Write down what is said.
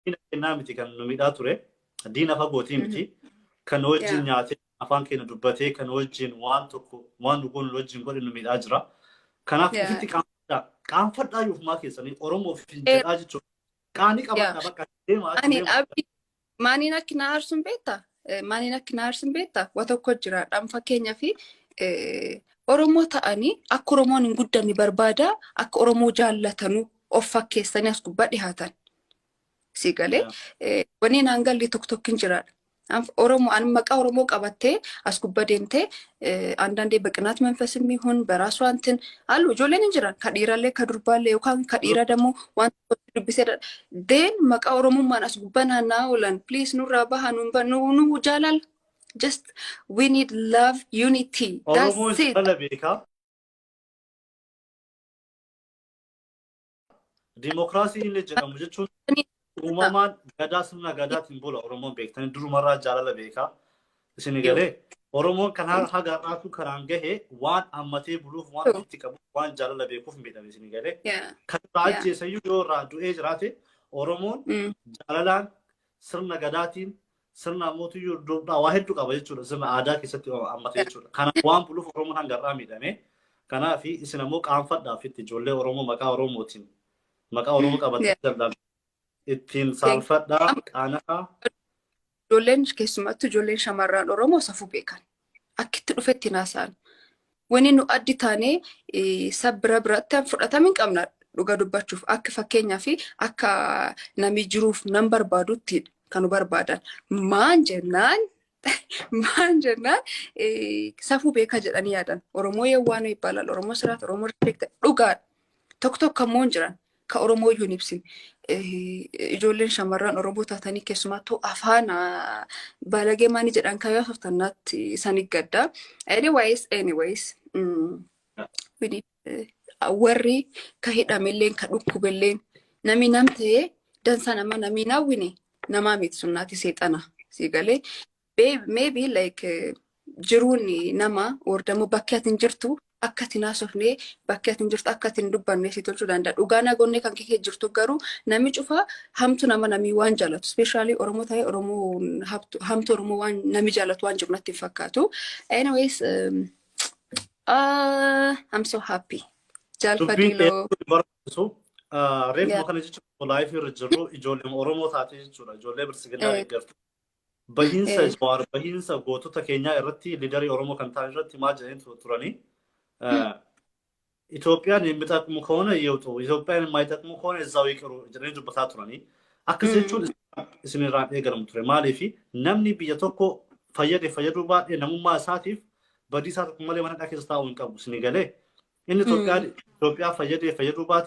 diina kennaa miti kan nu miidhaa ture. Diina fagootii miti. Kan wajjin nyaatee afaan keenya dubbatee kan wajjin waan tokko waan dhugoon wajjin godhe nu miidhaa jira. Kanaaf ofitti qaanfadhaa yuufumaa keessanii Oromoo fi jedhaa jechuudha. Qaanii qabadhaa bakka deemaa Ani maaniin akka na aarsuun beektaa? Maaniin akka na aarsuun beektaa? Waa tokko jira. Dhaan fakkeenyaa fi Oromoo ta'anii akka Oromoon hin guddanne barbaada akka Oromoo jaallatanuu of fakkeessanii as gubbaa dhihaatan. Si galee wanni naan galli tokko tokkoon jiraadha. Oromoo an maqaa Oromoo qabattee as gubbaa deemtee አንዳንዴ በቅናት መንፈስም ይሁን በራሱ አንተን አሉ ጆሌን እንጅራን ከዲራለ ከዱርባለ ይሁን ከዲራ ደግሞ ዋን ድብሰ ደን መቃ ኦሮሞማን as gubbana ናውለን ፕሊዝ ኑራ ባህኑን በኑኑ ጃላል just we need love unity that's it ዲሞክራሲ ለጀነሙ ጀቹን ኡማማን ጋዳስና ጋዳትን ቦላ ኦሮሞን ቤክተን ድሩመራ ጃላለ ቤካ ሲኒገሌ ኦሮሞን ከና ሀገራቱ ከራንገሄ ዋን አመቴ ብሉፍ ዋን ትቀቡ ዋን ጃላለ ቤኩፍ ሚዳም ሲኒገሌ ከታጅ የሰዩ ዶራ ዱኤ ጅራቴ ኦሮሞን ጃላላን ስርና ጋዳቲን ስርና ሞቱ ዩርዶዳ ዋሄዱ ቀበጀቹ ዘመ አዳ ከሰቲ አመቴ ቹ ከና ዋን ብሉፍ ኦሮሞን ሀገራ ሚዳሜ ከና ፊ እስነሞ ቃንፈዳ ፊት ጆሌ ኦሮሞ መቃ ኦሮሞቲን መቃ ኦሮሞ ቀበተ ደርዳል ittiin saalfadhaa qaanaa ijoolleen keessumattuu ijoolleen shamarran Oromoo safuu beekan akkitti dhufetti naasaan wanni nu addi taanee sabbira biratti fudhatama hin qabna dhuga dubbachuuf akka fakkeenyaa fi akka nami jiruuf nan barbaadutti kan barbaadan maan jennaan safuu beeka jedhanii yaadan Oromoo yewwaanoo ibbaalal Oromoo siraat Oromoo respect dhugaa tokko tokko ammoo jiran ka Oromoo iyyuu ibsin ijoolleen shamarran Oromoo taatanii keessumattuu afaan balagee maanii jedhan kaayoo softannaatti isaanii gadda. Anyways warri ka hidhamelleen ka dhukkubelleen nami nam ta'ee dansa nama nami naawwine namaa miti sunnaati seexana si galee maybe like jiruun nama wardamuu bakki atin jirtu akka tinaasofne bakki atin jirtu akka tin dubbanne si tolchuu danda'a dhugaana gonne kan kee jirtu garuu nami cufa hamtu nama nami waan jaalatu especially Oromoo ta'ee Oromoo hamtu Oromoo waan nami jaalatu waan jiru natti fakkaatu. Anyways I'm so happy jalfadiloo reef kana jechuun life irra jiru ijoollee Oromoo taatee jechuudha ijoollee birsiginaa eeggartu bahiinsa gootota keenyaa irratti liidarii Oromoo kan ta'an irratti maal jedhanii turanii ኢትዮጵያን የሚጠቅሙ ከሆነ ይወጡ ኢትዮጵያን የማይጠቅሙ ከሆነ እዛው ይቀሩ ጀነሬ ዱበታቱራኒ አክሰቹን ስሚራን የገረም ቱሬ ማለፊ ነምኒ ቢየቶኮ ፈየዱ ባድ ነሙማ ሳቲፍ በዲሳት ኩመለ ማናዳ ከስታውን ቀቡ ስኒገሌ ኢትዮጵያ ፈየዱ ባድ